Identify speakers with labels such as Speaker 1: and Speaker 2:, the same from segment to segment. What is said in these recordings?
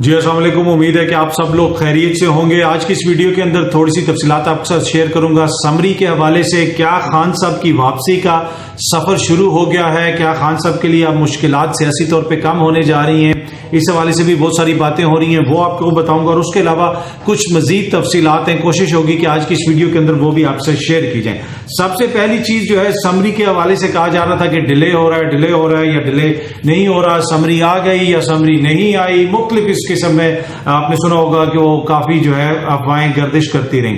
Speaker 1: جی السلام علیکم، امید ہے کہ آپ سب لوگ خیریت سے ہوں گے۔ آج کی اس ویڈیو کے اندر تھوڑی سی تفصیلات آپ کے ساتھ شیئر کروں گا سمری کے حوالے سے۔ کیا خان صاحب کی واپسی کا سفر شروع ہو گیا ہے؟ کیا خان صاحب کے لیے اب مشکلات سیاسی طور پہ کم ہونے جا رہی ہیں؟ اس حوالے سے بھی بہت ساری باتیں ہو رہی ہیں، وہ آپ کو بتاؤں گا، اور اس کے علاوہ کچھ مزید تفصیلات ہیں، کوشش ہوگی کہ آج کی اس ویڈیو کے اندر وہ بھی آپ سے شیئر کی جائیں۔ سب سے پہلی چیز جو ہے، سمری کے حوالے سے کہا جا رہا تھا کہ ڈیلے ہو رہا ہے یا ڈیلے نہیں ہو رہا، سمری آ گئی یا سمری نہیں آئی، مختلف اس قسم میں آپ نے سنا ہوگا کہ وہ کافی جو ہے افواہیں گردش کرتی رہیں۔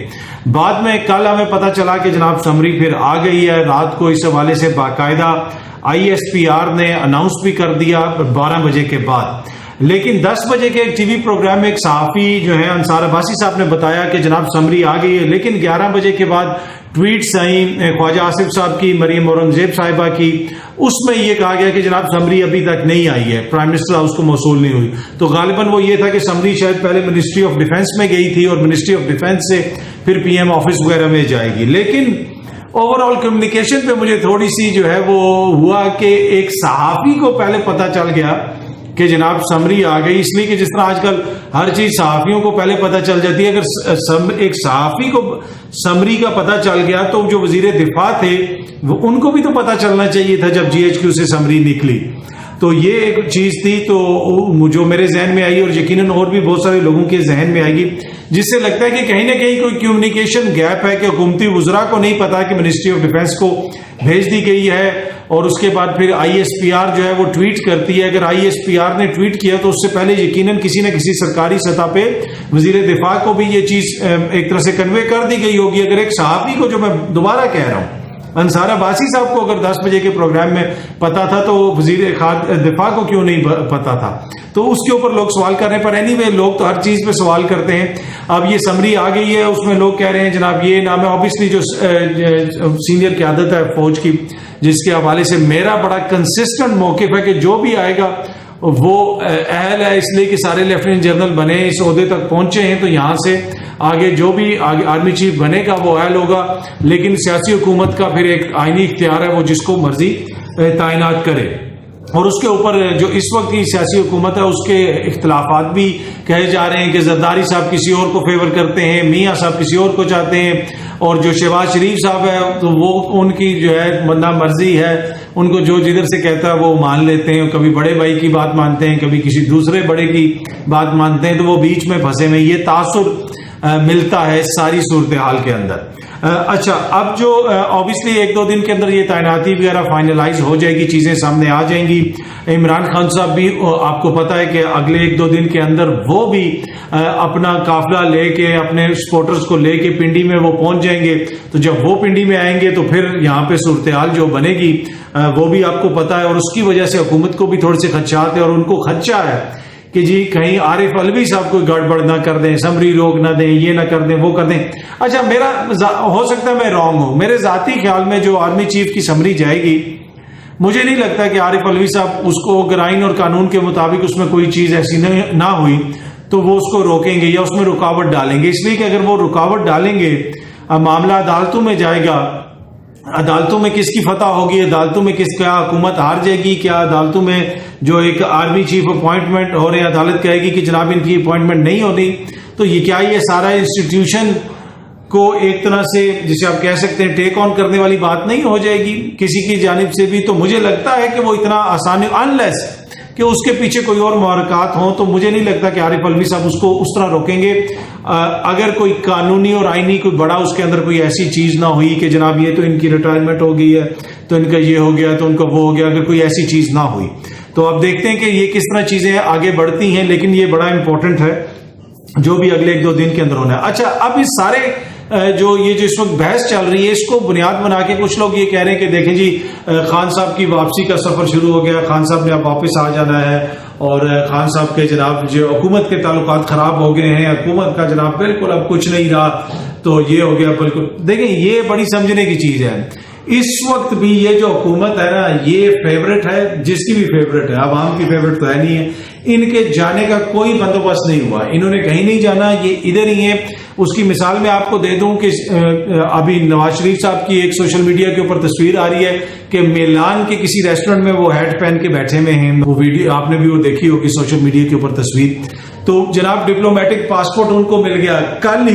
Speaker 1: بعد میں کل ہمیں پتہ چلا کہ جناب سمری پھر آ گئی ہے رات کو۔ اس حوالے سے باقاعدہ ISPR نے اناؤنس بھی کر دیا 12 بجے کے بعد، لیکن 10 بجے کے ایک ٹی وی پروگرام میں ایک صحافی جو ہے انصار عباسی صاحب نے بتایا کہ جناب سمری آ گئی ہے، لیکن 11 بجے کے بعد ٹویٹس آئیں خواجہ آصف صاحب کی، مریم اورنگزیب صاحبہ کی، اس میں یہ کہا گیا کہ جناب سمری ابھی تک نہیں آئی ہے، پرائم منسٹر ہاؤس کو موصول نہیں ہوئی۔ تو غالباً وہ یہ تھا کہ سمری شاید پہلے منسٹری آف ڈیفنس میں گئی تھی اور منسٹری آف ڈیفنس سے پھر PM آفس وغیرہ میں جائے گی، لیکن اوور آل کمیونیکیشن پہ مجھے تھوڑی سی جو ہے وہ ہوا کہ ایک صحافی کو پہلے پتہ چل گیا کہ جناب سمری آ گئی، اس لیے کہ جس طرح آج کل ہر چیز صحافیوں کو پہلے پتہ چل جاتی ہے، اگر ایک صحافی کو سمری کا پتہ چل گیا تو جو وزیر دفاع تھے ان کو بھی تو پتہ چلنا چاہیے تھا جب GHQ سے سمری نکلی۔ تو یہ ایک چیز تھی تو جو میرے ذہن میں آئی، اور یقیناً اور بھی بہت سارے لوگوں کے ذہن میں آئے گی، جس سے لگتا ہے کہ کہیں نہ کہیں کوئی کمیونیکیشن گیپ ہے کہ حکومتی وزراء کو نہیں پتا کہ منسٹری آف ڈیفنس کو بھیج دی گئی ہے، اور اس کے بعد پھر ISPR جو ہے وہ ٹویٹ کرتی ہے۔ اگر ISPR نے ٹویٹ کیا تو اس سے پہلے یقیناً کسی نہ کسی سرکاری سطح پہ وزیر دفاع کو بھی یہ چیز ایک طرح سے کنوے کر دی گئی ہوگی۔ اگر ایک صحافی کو، جو میں دوبارہ کہہ رہا ہوں، انصار عباسی صاحب کو اگر 10 بجے کے پروگرام میں پتا تھا تو وزیر دفاع کو کیوں نہیں پتا تھا؟ تو اس کے اوپر لوگ سوال کر رہے ہیں، پر اینی وے لوگ تو ہر چیز پہ سوال کرتے ہیں۔ اب یہ سمری آ گئی ہے، اس میں لوگ کہہ رہے ہیں جناب یہ نام ہے، اوبیسلی جو سینئر قیادت ہے فوج کی، جس کے حوالے سے میرا بڑا کنسسٹنٹ موقف ہے کہ جو بھی آئے گا وہ اہل ہے، اس لیے کہ سارے لیفٹیننٹ جنرل بنے، اس عہدے تک پہنچے ہیں، تو یہاں سے آگے جو بھی آرمی چیف بنے گا وہ اہل ہوگا، لیکن سیاسی حکومت کا پھر ایک آئینی اختیار ہے، وہ جس کو مرضی تعینات کرے۔ اور اس کے اوپر جو اس وقت کی سیاسی حکومت ہے اس کے اختلافات بھی کہے جا رہے ہیں کہ زرداری صاحب کسی اور کو فیور کرتے ہیں، میاں صاحب کسی اور کو چاہتے ہیں، اور جو شہباز شریف صاحب ہے تو وہ ان کی جو ہے بندہ مرضی ہے، ان کو جو جدھر سے کہتا ہے وہ مان لیتے ہیں، کبھی بڑے بھائی کی بات مانتے ہیں، کبھی کسی دوسرے بڑے کی بات مانتے ہیں، تو وہ بیچ میں پھنسے ہوئے، یہ تاثر ملتا ہے ساری صورتحال کے اندر۔ اچھا، اب جو اوبیسلی 1-2 دن کے اندر یہ تعیناتی وغیرہ فائنلائز ہو جائے گی، چیزیں سامنے آ جائیں گی۔ عمران خان صاحب بھی آپ کو پتا ہے کہ اگلے 1-2 دن کے اندر وہ بھی اپنا قافلہ لے کے، اپنے سپورٹرز کو لے کے پنڈی میں وہ پہنچ جائیں گے۔ تو جب وہ پنڈی میں آئیں گے تو پھر یہاں پہ صورتحال جو بنے گی وہ بھی آپ کو پتا ہے، اور اس کی وجہ سے حکومت کو بھی تھوڑے سے خدشات ہیں، اور ان کو خدشہ ہے کہ جی کہیں عارف علوی صاحب کوئی گڑبڑ نہ کر دیں، سمری روک نہ دیں، یہ نہ کر دیں، وہ کر دیں۔ اچھا، میرا ہو سکتا ہے میں رانگ ہوں، میرے ذاتی خیال میں جو آرمی چیف کی سمری جائے گی، مجھے نہیں لگتا کہ عارف علوی صاحب اس کو اگر آئین اور قانون کے مطابق اس میں کوئی چیز ایسی نہ ہوئی تو وہ اس کو روکیں گے یا اس میں رکاوٹ ڈالیں گے، اس لیے کہ اگر وہ رکاوٹ ڈالیں گے، معاملہ عدالتوں میں جائے گا، عدالتوں میں کس کی فتح ہوگی، عدالتوں میں کیا حکومت ہار جائے گی، کیا عدالتوں میں جو ایک آرمی چیف اپوائنٹمنٹ ہو رہے ہیں عدالت کہے گی کہ جناب ان کی اپوائنٹمنٹ نہیں ہوتی، تو یہ کیا یہ سارا انسٹیٹیوشن کو ایک طرح سے جسے آپ کہہ سکتے ہیں ٹیک آن کرنے والی بات نہیں ہو جائے گی کسی کی جانب سے بھی؟ تو مجھے لگتا ہے کہ وہ اتنا آسان، انلیس کہ اس کے پیچھے کوئی اور محرکات ہوں، تو مجھے نہیں لگتا کہ عارف علوی صاحب اس کو اس طرح روکیں گے، اگر کوئی قانونی اور آئینی کوئی بڑا اس کے اندر کوئی ایسی چیز نہ ہوئی کہ جناب یہ تو ان کی ریٹائرمنٹ ہو گئی ہے تو ان کا یہ ہو گیا تو ان کا وہ ہو گیا، اگر کوئی ایسی چیز نہ ہوئی تو اب دیکھتے ہیں کہ یہ کس طرح چیزیں آگے بڑھتی ہیں، لیکن یہ بڑا امپورٹنٹ ہے جو بھی اگلے 1-2 دن کے اندر ہونا ہے۔ اچھا، اب اس سارے جو اس وقت بحث چل رہی ہے، اس کو بنیاد بنا کے کچھ لوگ یہ کہہ رہے ہیں کہ دیکھیں جی خان صاحب کی واپسی کا سفر شروع ہو گیا، خان صاحب نے اب واپس آ جانا ہے، اور خان صاحب کے جناب جو حکومت کے تعلقات خراب ہو گئے ہیں، حکومت کا جناب بالکل اب کچھ نہیں رہا، تو یہ ہو گیا بالکل۔ دیکھیں یہ بڑی سمجھنے کی چیز ہے، اس وقت بھی یہ جو حکومت ہے نا، یہ فیورٹ ہے، جس کی بھی فیورٹ ہے، عوام کی فیورٹ تو ہے نہیں ہے، ان کے جانے کا کوئی بندوبست نہیں ہوا، انہوں نے کہیں نہیں جانا، یہ ادھر ہی ہے۔ اس کی مثال میں آپ کو دے دوں کہ ابھی نواز شریف صاحب کی ایک سوشل میڈیا کے اوپر تصویر آ رہی ہے کہ میلان کے کسی ریسٹورنٹ میں وہ ہیٹ پہن کے بیٹھے ہوئے ہیں، وہ ویڈیو آپ نے بھی وہ دیکھی ہوگی سوشل میڈیا کے اوپر تصویر۔ تو جناب ڈپلومیٹک پاسپورٹ ان کو مل گیا. کل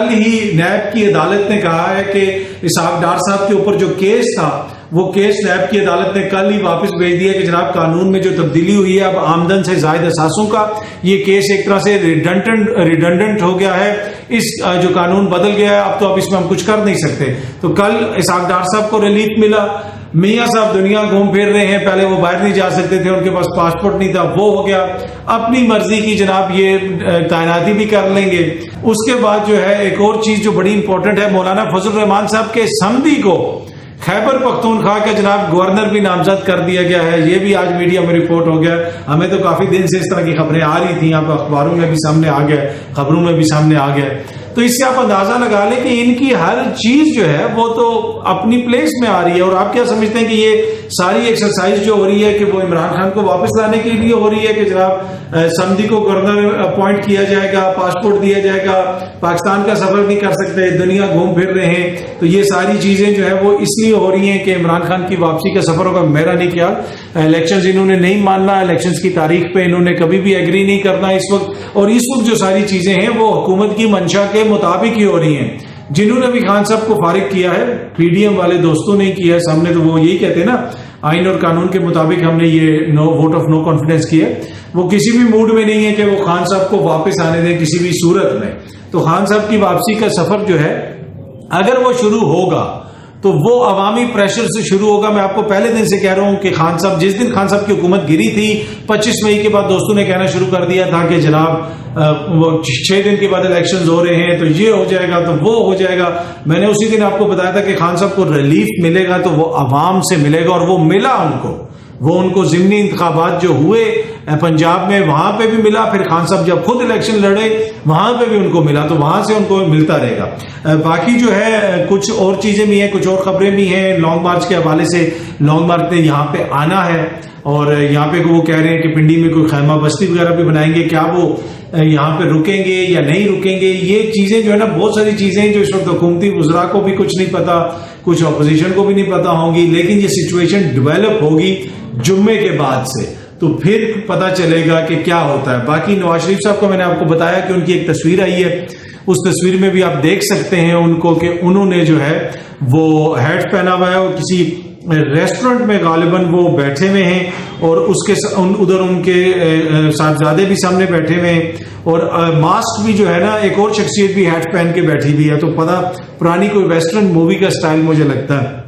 Speaker 1: ہی نیب کی عدالت نے کہا ہے کہ اسحاق ڈار صاحب کے اوپر جو کیس تھا وہ کیس نیب کی عدالت نے کل ہی واپس بھیج دیا کہ جناب قانون میں جو تبدیلی ہوئی ہے اب آمدن سے زائد اثاثوں کا یہ کیس ایک طرح سے ریڈنڈنٹ ہو گیا ہے. اس جو قانون بدل گیا ہے اب اس میں ہم کچھ کر نہیں سکتے. تو کل اسحاق ڈار صاحب کو ریلیف ملا. میاں صاحب دنیا گھوم پھر رہے ہیں, پہلے وہ باہر نہیں جا سکتے تھے, ان کے پاس پاسپورٹ نہیں تھا, وہ ہو گیا. اپنی مرضی کی جناب یہ تعیناتی بھی کر لیں گے. اس کے بعد جو ہے ایک اور چیز جو بڑی امپورٹنٹ ہے, مولانا فضل الرحمان صاحب کے سمدھی کو خیبر پختونخوا کا جناب گورنر بھی نامزد کر دیا گیا ہے. یہ بھی آج میڈیا میں رپورٹ ہو گیا. ہمیں تو کافی دن سے اس طرح کی خبریں آ رہی تھیں, آپ اخباروں میں بھی سامنے آ گیا, خبروں میں بھی سامنے آ گیا. تو اس سے آپ اندازہ لگا لیں کہ ان کی ہر چیز جو ہے وہ تو اپنی پلیس میں آ رہی ہے. اور آپ کیا سمجھتے ہیں کہ یہ ساری ایکسرسائز جو ہو رہی ہے کہ وہ عمران خان کو واپس لانے کے لیے ہو رہی ہے کہ جناب سمدھی کو گورنر اپوائنٹ کیا جائے گا, پاسپورٹ دیا جائے گا, پاکستان کا سفر نہیں کر سکتے, دنیا گھوم پھر رہے ہیں. تو یہ ساری چیزیں جو ہے وہ اس لیے ہو رہی ہیں کہ عمران خان کی واپسی کا سفر ہوگا. میرا نہیں خیال. الیکشنز انہوں نے نہیں ماننا, الیکشنز کی تاریخ پہ انہوں نے کبھی بھی ایگری نہیں کرنا اس وقت. اور اس وقت جو ساری چیزیں ہیں وہ حکومت کی منشا کے مطابق ہی ہو رہی ہیں. جنہوں نے بھی خان صاحب کو فارغ کیا ہے, پی ڈی ایم والے دوستوں نے کیا ہے سامنے, تو وہ یہی کہتے ہیں نا آئین اور قانون کے مطابق ہم نے یہ ووٹ آف نو کانفیڈنس کیا. وہ کسی بھی موڈ میں نہیں ہے کہ وہ خان صاحب کو واپس آنے دیں کسی بھی صورت میں. تو خان صاحب کی واپسی کا سفر جو ہے اگر وہ شروع ہوگا تو وہ عوامی پریشر سے شروع ہوگا. میں آپ کو پہلے دن سے کہہ رہا ہوں کہ خان صاحب جس دن خان صاحب کی حکومت گری تھی 25 مئی کے بعد دوستوں نے کہنا شروع کر دیا تھا کہ جناب وہ 6 دن کے بعد الیکشنز ہو رہے ہیں تو یہ ہو جائے گا تو وہ ہو جائے گا. میں نے اسی دن آپ کو بتایا تھا کہ خان صاحب کو ریلیف ملے گا تو وہ عوام سے ملے گا, اور وہ ملا ان کو. وہ ان کو ضمنی انتخابات جو ہوئے پنجاب میں وہاں پہ بھی ملا, پھر خان صاحب جب خود الیکشن لڑے وہاں پہ بھی ان کو ملا, تو وہاں سے ان کو ملتا رہے گا. باقی جو ہے کچھ اور چیزیں بھی ہیں, کچھ اور خبریں بھی ہیں. لانگ مارچ کے حوالے سے لانگ مارچ نے یہاں پہ آنا ہے اور یہاں پہ وہ کہہ رہے ہیں کہ پنڈی میں کوئی خیمہ بستی وغیرہ بھی بنائیں گے. کیا وہ یہاں پہ رکیں گے یا نہیں رکیں گے, یہ چیزیں جو ہے نا بہت ساری چیزیں جو اس وقت حکومتی وزراء کو بھی کچھ نہیں پتا, کچھ اپوزیشن کو بھی نہیں پتا ہوں گی. لیکن یہ سچویشن ڈیولپ ہوگی جمعے کے بعد سے, تو پھر پتا چلے گا کہ کیا ہوتا ہے. باقی نواز شریف صاحب کو میں نے آپ کو بتایا کہ ان کی ایک تصویر آئی ہے, اس تصویر میں بھی آپ دیکھ سکتے ہیں ان کو کہ انہوں نے جو ہے وہ ہیٹ پہنا ہوا ہے اور کسی ریسٹورنٹ میں غالباً وہ بیٹھے ہوئے ہیں, اور اس کے ادھر ان کے صاحبزادے بھی سامنے بیٹھے ہوئے ہیں, اور ماسک بھی جو ہے نا ایک اور شخصیت بھی ہیٹ پہن کے بیٹھی ہوئی ہے. تو پتہ پرانی کوئی ویسٹرن مووی کا سٹائل مجھے لگتا ہے.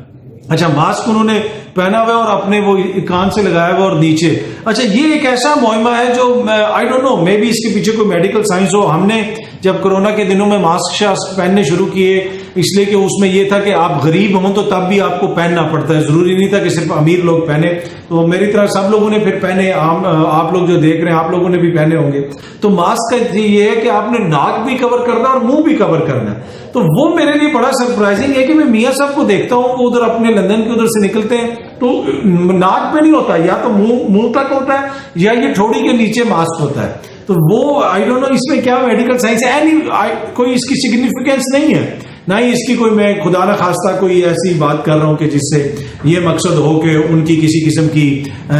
Speaker 1: اچھا, ماسک انہوں نے پہنا ہوا ہے اور اپنے وہ کان سے لگایا ہوا اور نیچے. اچھا, یہ ایک ایسا معمہ ہے جو I don't know, may be اس کے پیچھے کوئی میڈیکل سائنس ہو. ہم نے جب کورونا کے دنوں میں ماسک پہننے شروع کیے اس لیے کہ اس میں یہ تھا کہ آپ غریب ہوں تو تب بھی آپ کو پہننا پڑتا ہے, ضروری نہیں تھا کہ صرف امیر لوگ پہنے. تو میری طرح سب لوگوں نے پھر پہنے, آپ لوگ جو دیکھ رہے ہیں آپ لوگوں نے بھی پہنے ہوں گے. تو ماسک کا یہ ہے کہ آپ نے ناک بھی کور کرنا اور منہ بھی کور کرنا ہے. تو وہ میرے لیے بڑا سرپرائزنگ ہے کہ میں میاں صاحب کو دیکھتا ہوں وہ ادھر اپنے لندن کے ادھر سے نکلتے ہیں تو ناک پہ نہیں ہوتا, یا تو منہ تک ہوتا ہے یا یہ ٹھوڑی کے نیچے ماسک ہوتا ہے. تو وہ آئی ڈونٹ نو اس میں کیا میڈیکل سائنس ہے, کوئی اس کی سگنیفیکینس نہیں ہے, نہ ہی اس کی کوئی, میں خدا نہ خواستہ کوئی ایسی بات کر رہا ہوں کہ جس سے یہ مقصد ہو کہ ان کی کسی قسم کی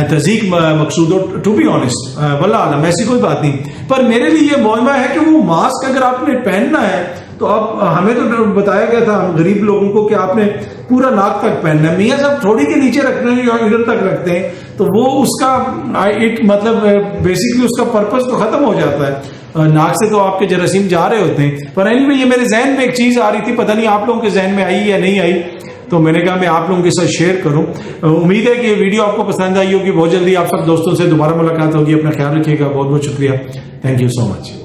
Speaker 1: تزیق مقصود ہو. ٹو بی آنیسٹ واللہ عالم ایسی کوئی بات نہیں. پر میرے لیے یہ معمہ ہے کہ وہ ماسک اگر آپ نے پہننا ہے تو اب ہمیں تو بتایا گیا تھا غریب لوگوں کو کہ آپ نے پورا ناک تک پہننا ہے. میاں صاحب تھوڑی کے نیچے رکھنا ہے یا ادھر تک رکھتے ہیں, تو وہ اس کا مطلب بیسکلی اس کا پرپز تو ختم ہو جاتا ہے. ناک سے تو آپ کے جراثیم جا رہے ہوتے ہیں. پر anyway یہ میرے ذہن میں ایک چیز آ رہی تھی, پتہ نہیں آپ لوگوں کے ذہن میں آئی یا نہیں آئی, تو میں نے کہا میں آپ لوگوں کے ساتھ شیئر کروں. امید ہے کہ یہ ویڈیو آپ کو پسند آئی ہوگی. بہت جلدی آپ سب دوستوں سے دوبارہ ملاقات ہوگی. اپنا خیال رکھیے گا. بہت بہت شکریہ. Thank you so much.